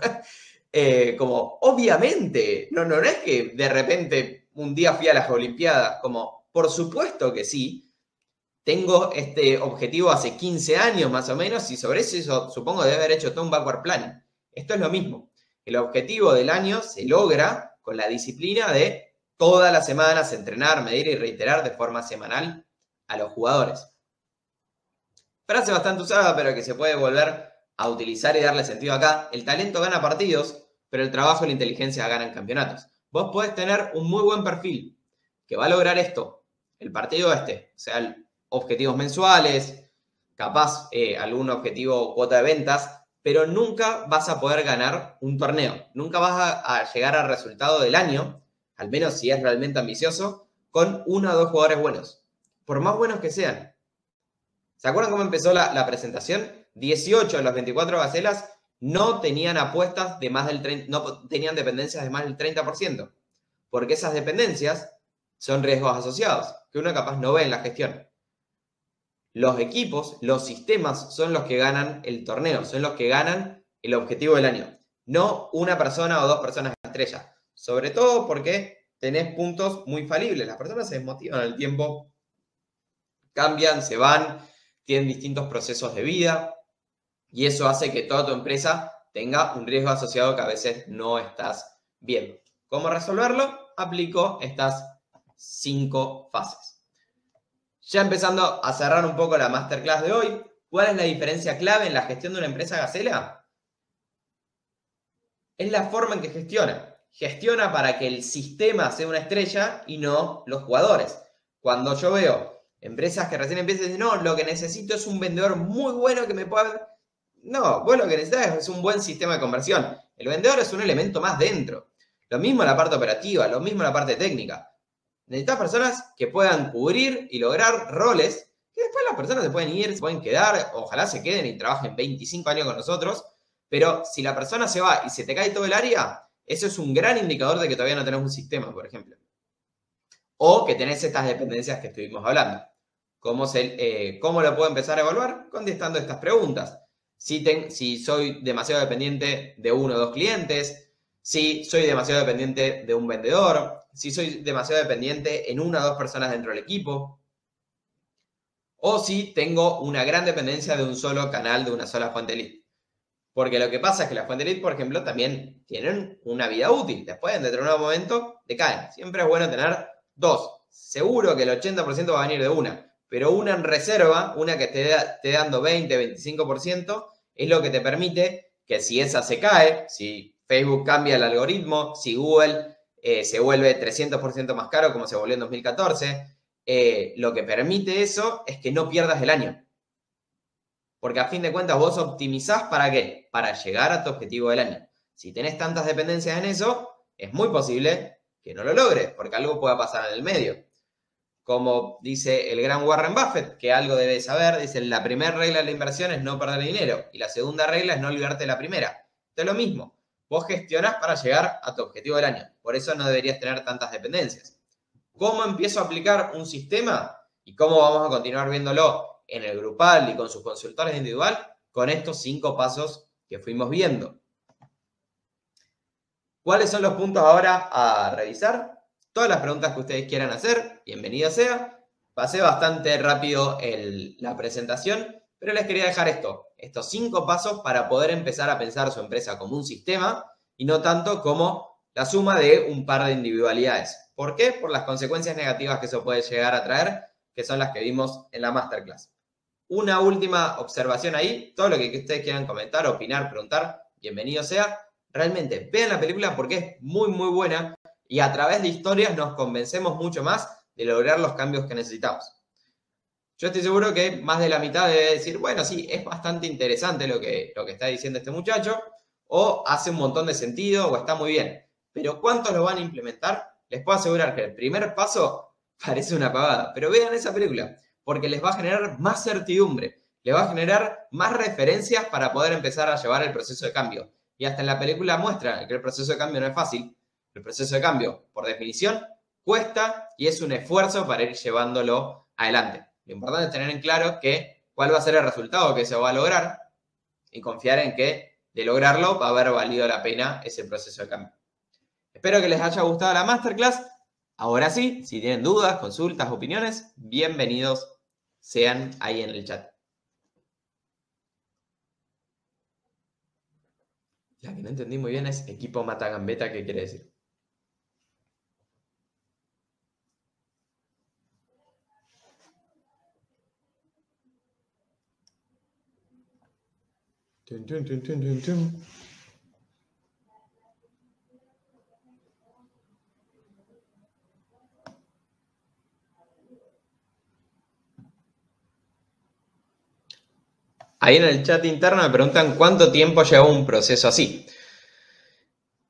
Como, obviamente, no es que de repente un día fui a las Olimpiadas, por supuesto que sí, tengo este objetivo hace 15 años más o menos y sobre eso supongo debe haber hecho todo un backward planning. Esto es lo mismo. El objetivo del año se logra con la disciplina de todas las semanas entrenar, medir y reiterar de forma semanal a los jugadores. Frase bastante usada, pero que se puede volver a utilizar y darle sentido acá. El talento gana partidos, pero el trabajo y la inteligencia ganan campeonatos. Vos podés tener un muy buen perfil que va a lograr esto, el partido o sea, objetivos mensuales, capaz algún objetivo cuota de ventas, pero nunca vas a poder ganar un torneo. Nunca vas a llegar al resultado del año, al menos si es realmente ambicioso, con 1 o 2 jugadores buenos, por más buenos que sean. ¿Se acuerdan cómo empezó la presentación? 18 de las 24 gacelas no tenían apuestas de más del 30%, no tenían dependencias de más del 30%, porque esas dependencias son riesgos asociados, que uno capaz no ve en la gestión. Los equipos, los sistemas son los que ganan el torneo, son los que ganan el objetivo del año. no una persona o dos personas estrella. Sobre todo porque tenés puntos muy falibles. Las personas se desmotivan al tiempo, cambian, se van, tienen distintos procesos de vida y eso hace que toda tu empresa tenga un riesgo asociado que a veces no estás viendo. ¿Cómo resolverlo? Aplico estas 5 fases. Ya empezando a cerrar un poco la masterclass de hoy, ¿cuál es la diferencia clave en la gestión de una empresa Gacela? Es la forma en que gestiona. Gestiona para que el sistema sea una estrella y no los jugadores. Cuando yo veo empresas que recién empiezan y dicen, no, lo que necesito es un vendedor muy bueno que me pueda... No, vos lo que necesitas es un buen sistema de conversión. El vendedor es un elemento más dentro. Lo mismo en la parte operativa, lo mismo en la parte técnica. Necesitas personas que puedan cubrir y lograr roles que después las personas se pueden ir, se pueden quedar, ojalá se queden y trabajen 25 años con nosotros, pero si la persona se va y se te cae todo el área, eso es un gran indicador de que todavía no tenés un sistema, por ejemplo. O que tenés estas dependencias que estuvimos hablando. ¿Cómo lo puedo empezar a evaluar? Contestando estas preguntas. Si soy demasiado dependiente de uno o dos clientes, si soy demasiado dependiente de un vendedor, si soy demasiado dependiente en una o dos personas dentro del equipo, o si tengo una gran dependencia de un solo canal, de una sola fuente lead. Porque lo que pasa es que las fuentes lead, por ejemplo, también tienen una vida útil. Después, en determinado momento, decaen. Siempre es bueno tener dos. Seguro que el 80% va a venir de una, pero una en reserva, una que esté dando 20, 25%, es lo que te permite que si esa se cae, si Facebook cambia el algoritmo, si Google se vuelve 300% más caro como se volvió en 2014, lo que permite eso es que no pierdas el año. Porque a fin de cuentas vos optimizás ¿para qué? Para llegar a tu objetivo del año. Si tenés tantas dependencias en eso, es muy posible que no lo logres, porque algo pueda pasar en el medio. Como dice el gran Warren Buffett, que algo debes saber, dice, la primera regla de la inversión es no perder dinero, y la segunda regla es no olvidarte de la primera. Esto es lo mismo. Vos gestionás para llegar a tu objetivo del año. Por eso no deberías tener tantas dependencias. ¿Cómo empiezo a aplicar un sistema? ¿Y cómo vamos a continuar viéndolo en el grupal y con sus consultores individual? Con estos 5 pasos que fuimos viendo. ¿Cuáles son los puntos ahora a revisar? Todas las preguntas que ustedes quieran hacer, bienvenido sea. Pasé bastante rápido la presentación, pero les quería dejar estos 5 pasos para poder empezar a pensar su empresa como un sistema y no tanto como la suma de un par de individualidades. ¿Por qué? Por las consecuencias negativas que eso puede llegar a traer, que son las que vimos en la masterclass. Una última observación ahí, todo lo que ustedes quieran comentar, opinar, preguntar, bienvenido sea. Realmente vean la película porque es muy, muy buena y a través de historias nos convencemos mucho más de lograr los cambios que necesitamos. Yo estoy seguro que más de la mitad debe decir, bueno, sí, es bastante interesante lo que está diciendo este muchacho, o hace un montón de sentido, o está muy bien. Pero ¿cuántos lo van a implementar? Les puedo asegurar que el primer paso parece una pavada, pero vean esa película, porque les va a generar más certidumbre, les va a generar más referencias para poder empezar a llevar el proceso de cambio. Y hasta en la película muestra que el proceso de cambio no es fácil. El proceso de cambio, por definición, cuesta y es un esfuerzo para ir llevándolo adelante. Lo importante es tener en claro cuál va a ser el resultado que se va a lograr y confiar en que de lograrlo va a haber valido la pena ese proceso de cambio. Espero que les haya gustado la masterclass. Ahora sí, si tienen dudas, consultas, opiniones, bienvenidos sean ahí en el chat. La que no entendí muy bien es equipo mata gambeta, ¿qué quiere decir? Tum, tum, tum, tum, tum, tum. Ahí en el chat interno me preguntan cuánto tiempo lleva un proceso así.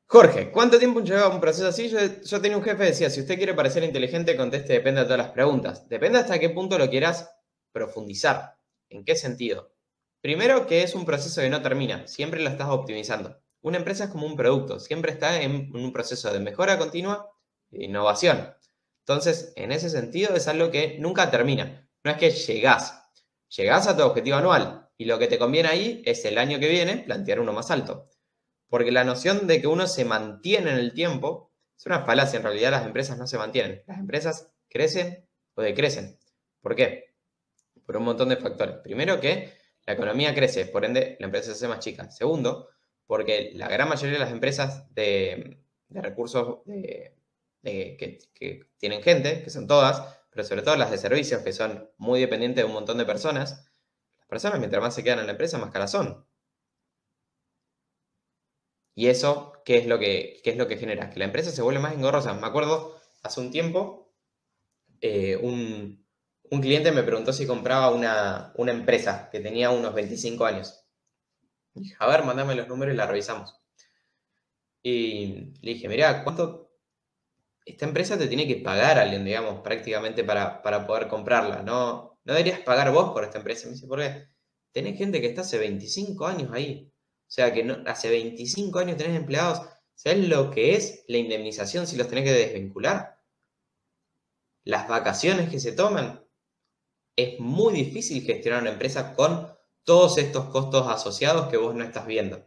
Jorge, ¿cuánto tiempo lleva un proceso así? Yo tenía un jefe que decía, si usted quiere parecer inteligente, conteste, depende de todas las preguntas. Depende hasta qué punto lo quieras profundizar. ¿En qué sentido? Primero, que es un proceso que no termina, siempre lo estás optimizando. Una empresa es como un producto, siempre está en un proceso de mejora continua e innovación. Entonces, en ese sentido, es algo que nunca termina. No es que llegás a tu objetivo anual y lo que te conviene ahí es el año que viene plantear uno más alto. Porque la noción de que uno se mantiene en el tiempo es una falacia. En realidad las empresas no se mantienen. Las empresas crecen o decrecen. ¿Por qué? Por un montón de factores. Primero que la economía crece, por ende la empresa se hace más chica. Segundo, porque la gran mayoría de las empresas de recursos que tienen gente, que son todas, pero sobre todo las de servicios, que son muy dependientes de un montón de personas, las personas mientras más se quedan en la empresa, más caras son. Y eso, ¿qué es lo que genera? Que la empresa se vuelve más engorrosa. Me acuerdo, hace un tiempo, un cliente me preguntó si compraba una empresa que tenía unos 25 años. Y dije, a ver, mandame los números y la revisamos. Y le dije, mirá, ¿cuánto esta empresa te tiene que pagar a alguien, digamos, prácticamente para poder comprarla? No deberías pagar vos por esta empresa. Me dice, ¿por qué? Tenés gente que está hace 25 años ahí. O sea, que hace 25 años tenés empleados. ¿Sabés lo que es la indemnización si los tenés que desvincular? Las vacaciones que se toman. Es muy difícil gestionar una empresa con todos estos costos asociados que vos no estás viendo.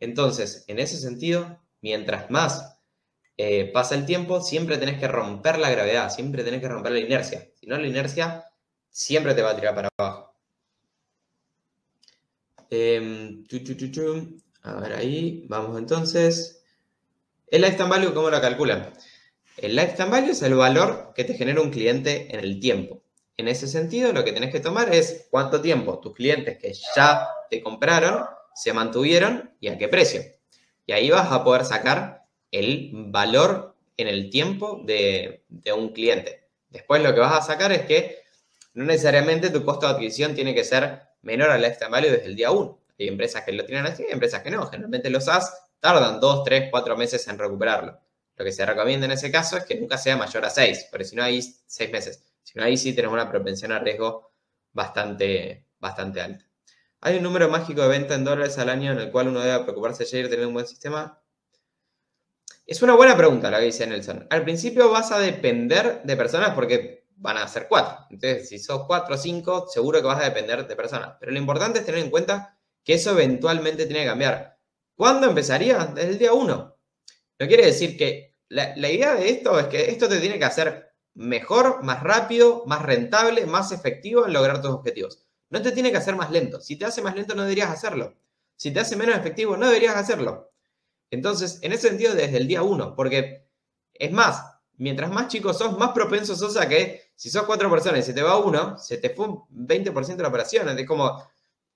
Entonces, en ese sentido, mientras más pasa el tiempo, siempre tenés que romper la gravedad, siempre tenés que romper la inercia. Si no, la inercia siempre te va a tirar para abajo. A ver ahí, vamos entonces. El lifetime value, ¿cómo lo calculan? El lifetime value es el valor que te genera un cliente en el tiempo. En ese sentido, lo que tenés que tomar es cuánto tiempo tus clientes que ya te compraron se mantuvieron y a qué precio. Y ahí vas a poder sacar el valor en el tiempo de un cliente. Después lo que vas a sacar es que no necesariamente tu costo de adquisición tiene que ser menor al lifetime value desde el día 1. Hay empresas que lo tienen así, hay empresas que no. Generalmente los SaaS tardan 2, 3, 4 meses en recuperarlo. Lo que se recomienda en ese caso es que nunca sea mayor a 6, porque si no hay 6 meses. Si no, ahí sí tenemos una propensión a riesgo bastante alta. ¿Hay un número mágico de venta en dólares al año en el cual uno debe preocuparse de tener un buen sistema? Es una buena pregunta la que dice Nelson. Al principio vas a depender de personas porque van a ser 4. Entonces, si sos 4 o 5, seguro que vas a depender de personas. Pero lo importante es tener en cuenta que eso eventualmente tiene que cambiar. ¿Cuándo empezaría? Desde el día 1. No quiere decir que la idea de esto es que esto te tiene que hacer mejor, más rápido, más rentable, más efectivo en lograr tus objetivos. No te tiene que hacer más lento. Si te hace más lento, no deberías hacerlo. Si te hace menos efectivo, no deberías hacerlo. Entonces, en ese sentido, desde el día 1, porque es más, mientras más chico sos, más propenso sos a que si sos 4 personas y se te va uno, se te fue un 20% de la operación. Es como,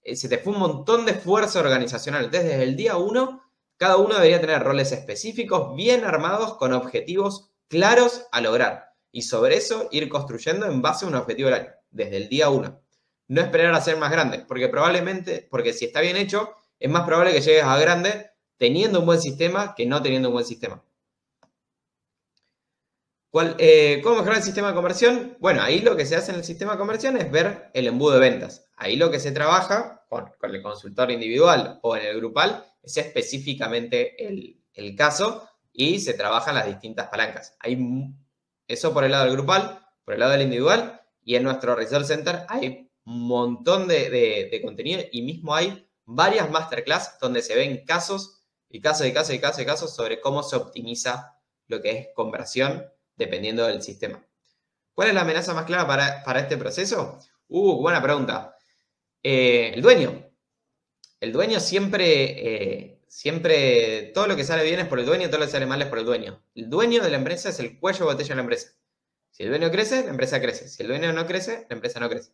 se te fue un montón de esfuerzo organizacional. Entonces, desde el día 1, cada uno debería tener roles específicos, bien armados, con objetivos claros a lograr. Y sobre eso ir construyendo en base a un objetivo del año, desde el día 1. No esperar a ser más grande, porque si está bien hecho, es más probable que llegues a grande teniendo un buen sistema que no teniendo un buen sistema. ¿Cómo mejorar el sistema de conversión? Bueno, ahí lo que se hace en el sistema de conversión es ver el embudo de ventas. Ahí lo que se trabaja con el consultor individual o en el grupal es específicamente el caso y se trabajan las distintas palancas. Eso por el lado del grupal, por el lado del individual, y en nuestro Research Center hay un montón de contenido y mismo hay varias masterclass donde se ven casos y casos sobre cómo se optimiza lo que es conversión dependiendo del sistema. ¿Cuál es la amenaza más clara para este proceso? Buena pregunta. El dueño. El dueño siempre, todo lo que sale bien es por el dueño, todo lo que sale mal es por el dueño. El dueño de la empresa es el cuello de botella de la empresa. Si el dueño crece, la empresa crece. Si el dueño no crece, la empresa no crece.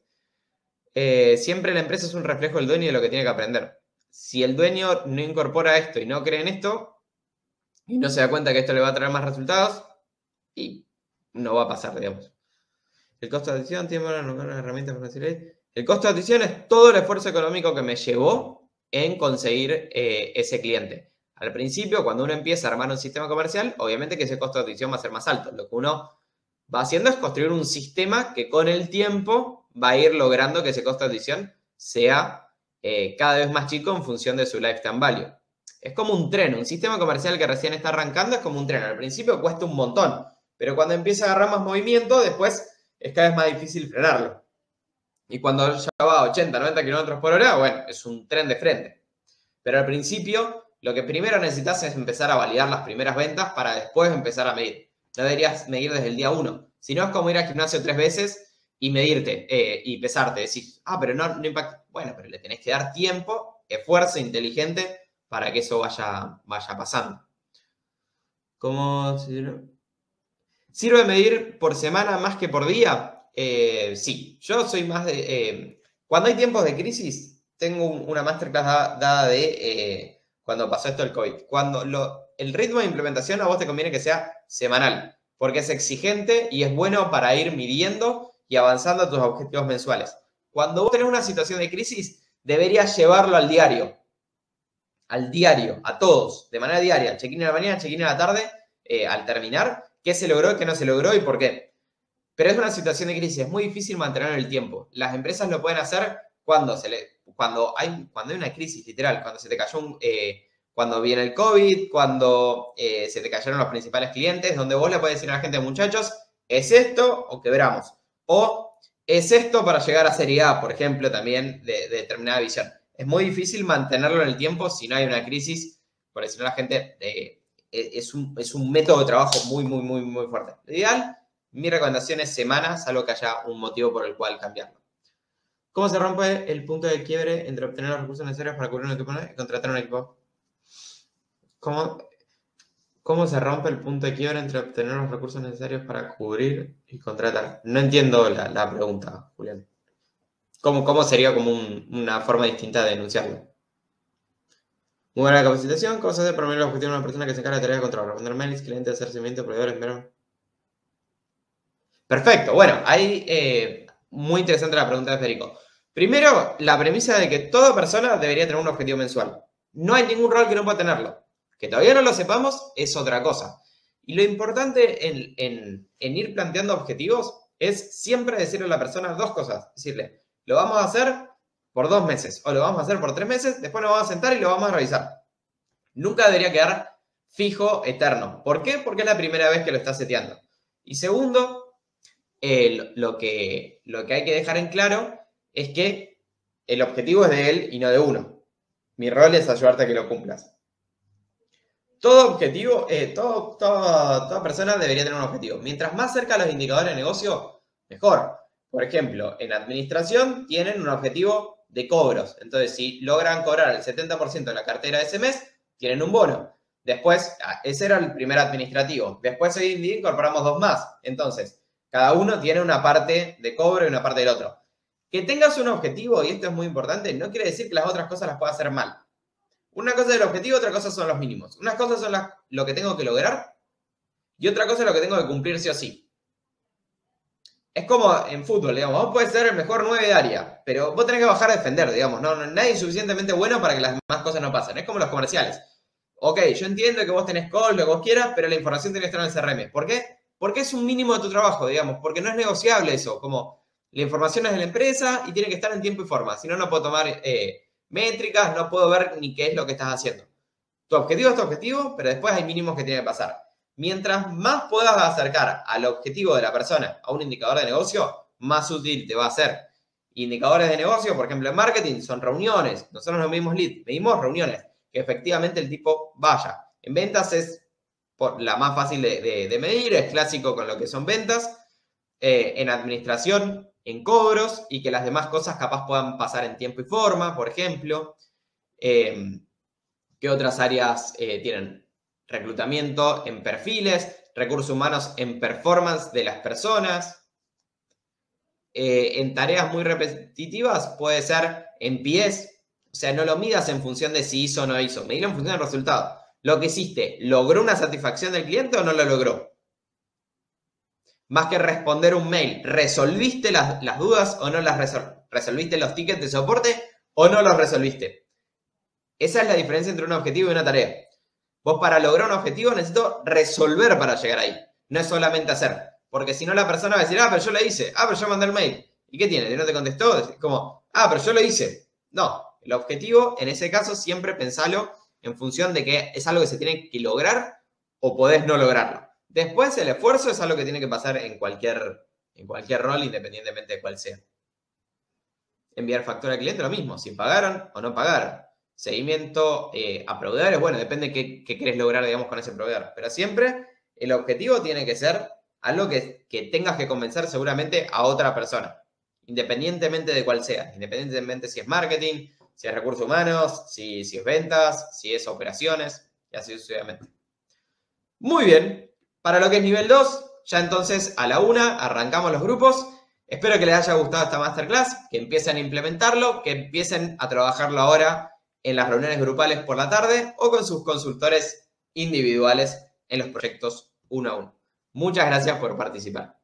Siempre la empresa es un reflejo del dueño y de lo que tiene que aprender. Si el dueño no incorpora esto y no cree en esto, y no se da cuenta que esto le va a traer más resultados, y no va a pasar, digamos. El costo de adición tiene una herramienta para conseguir. El costo de adición es todo el esfuerzo económico que me llevó en conseguir ese cliente. Al principio, cuando uno empieza a armar un sistema comercial, obviamente que ese costo de adición va a ser más alto. Lo que uno va haciendo es construir un sistema que con el tiempo va a ir logrando que ese costo de adición sea cada vez más chico en función de su lifetime value. Es como un tren, un sistema comercial que recién está arrancando es como un tren. Al principio cuesta un montón, pero cuando empieza a agarrar más movimiento, después es cada vez más difícil frenarlo. Y cuando ya va a 80, 90 kilómetros por hora, bueno, es un tren de frente. Pero al principio Lo que primero necesitas es empezar a validar las primeras ventas para después empezar a medir. No deberías medir desde el día 1. Si no, es como ir al gimnasio 3 veces y medirte y pesarte. Decís, pero no impacta. Bueno, pero le tenés que dar tiempo, esfuerzo inteligente para que eso vaya pasando. ¿Cómo sirve medir por semana más que por día? Sí, yo soy más de... cuando hay tiempos de crisis, tengo una masterclass dada de cuando pasó esto del COVID. El ritmo de implementación a vos te conviene que sea semanal, porque es exigente y es bueno para ir midiendo y avanzando a tus objetivos mensuales. Cuando vos tenés una situación de crisis, deberías llevarlo al diario, a todos, de manera diaria. Check-in a la mañana, check-in a la tarde, al terminar, qué se logró, qué no se logró y por qué. Pero es una situación de crisis, es muy difícil mantenerlo en el tiempo. Las empresas lo pueden hacer cuando hay una crisis, literal, cuando se te cayó cuando viene el COVID, cuando se te cayeron los principales clientes, donde vos le podés decir a la gente, muchachos, es esto o quebramos. O es esto para llegar a Serie A, por ejemplo, también de determinada visión. Es muy difícil mantenerlo en el tiempo si no hay una crisis, porque si no la gente es un método de trabajo muy, muy, muy, muy fuerte. Lo ideal, mi recomendación es semanas, salvo que haya un motivo por el cual cambiarlo. ¿Cómo se rompe el punto de quiebre entre obtener los recursos necesarios para cubrir un equipo y contratar un equipo? ¿Cómo se rompe el punto de quiebre entre obtener los recursos necesarios para cubrir y contratar? No entiendo la pregunta, Julián. ¿Cómo sería como una forma distinta de denunciarlo? Muy buena capacitación. ¿Cómo se hace para medir el objetivo de una persona que se encarga de tareas de control? Responder mails, clientes, hacer seguimiento, proveedores, ver. Perfecto. Bueno, ahí muy interesante la pregunta de Federico. Primero, la premisa de que toda persona debería tener un objetivo mensual. No hay ningún rol que no pueda tenerlo. Que todavía no lo sepamos es otra cosa. Y lo importante en ir planteando objetivos es siempre decirle a la persona dos cosas. Decirle, lo vamos a hacer por 2 meses o lo vamos a hacer por 3 meses, después nos vamos a sentar y lo vamos a revisar. Nunca debería quedar fijo, eterno. ¿Por qué? Porque es la primera vez que lo estás seteando. Y segundo, lo que hay que dejar en claro es que el objetivo es de él y no de uno. Mi rol es ayudarte a que lo cumplas. Todo objetivo, toda persona debería tener un objetivo. Mientras más cerca a los indicadores de negocio, mejor. Por ejemplo, en administración tienen un objetivo de cobros. Entonces, si logran cobrar el 70% de la cartera de ese mes, tienen un bono. Después, ese era el primer administrativo. Después hoy en día incorporamos 2 más. Entonces, cada uno tiene una parte de cobro y una parte del otro. Que tengas un objetivo, y esto es muy importante, no quiere decir que las otras cosas las puedas hacer mal. Una cosa es el objetivo, otra cosa son los mínimos. Unas cosas son lo que tengo que lograr y otra cosa es lo que tengo que cumplir sí o sí. Es como en fútbol, digamos, vos podés ser el mejor 9 de área, pero vos tenés que bajar a defender, digamos. Nadie es suficientemente bueno para que las demás cosas no pasen. Es como los comerciales. Ok, yo entiendo que vos tenés call, lo que vos quieras, pero la información tiene que estar en el CRM. ¿Por qué? Porque es un mínimo de tu trabajo, digamos, porque no es negociable eso. Como la información es de la empresa y tiene que estar en tiempo y forma. Si no, no puedo tomar métricas, no puedo ver ni qué es lo que estás haciendo. Tu objetivo es tu objetivo, pero después hay mínimos que tienen que pasar. Mientras más puedas acercar al objetivo de la persona a un indicador de negocio, más útil te va a ser. Indicadores de negocio, por ejemplo, en marketing, son reuniones. Nosotros no medimos lead, medimos reuniones. Que efectivamente el tipo vaya. En ventas es la más fácil de medir, es clásico con lo que son ventas. En administración, en cobros, y que las demás cosas capaz puedan pasar en tiempo y forma, por ejemplo. ¿Qué otras áreas tienen? Reclutamiento en perfiles, recursos humanos en performance de las personas. En tareas muy repetitivas puede ser en pies. O sea, no lo midas en función de si hizo o no hizo. Medilo en función del resultado. Lo que hiciste, ¿logró una satisfacción del cliente o no lo logró? Más que responder un mail, ¿resolviste las dudas o no las resolviste los tickets de soporte o no los resolviste? Esa es la diferencia entre un objetivo y una tarea. Vos para lograr un objetivo necesito resolver para llegar ahí. No es solamente hacer. Porque si no la persona va a decir, pero yo lo hice. Pero yo mandé el mail. ¿Y qué tiene? ¿No te contestó? Es como, pero yo lo hice. No. El objetivo, en ese caso, siempre pensalo en función de que es algo que se tiene que lograr o podés no lograrlo. Después, el esfuerzo es algo que tiene que pasar en cualquier rol, independientemente de cuál sea. Enviar factura al cliente, lo mismo. Si pagaron o no pagaron. seguimiento a proveedores. Bueno, depende qué querés lograr, digamos, con ese proveedor. Pero siempre el objetivo tiene que ser algo que tengas que convencer seguramente a otra persona, independientemente de cuál sea, independientemente si es marketing, si es recursos humanos, si es ventas, si es operaciones, y así sucesivamente. Muy bien, para lo que es nivel 2, ya entonces a la 1 arrancamos los grupos. Espero que les haya gustado esta masterclass, que empiecen a implementarlo, que empiecen a trabajarlo ahora en las reuniones grupales por la tarde o con sus consultores individuales en los proyectos 1 a 1. Muchas gracias por participar.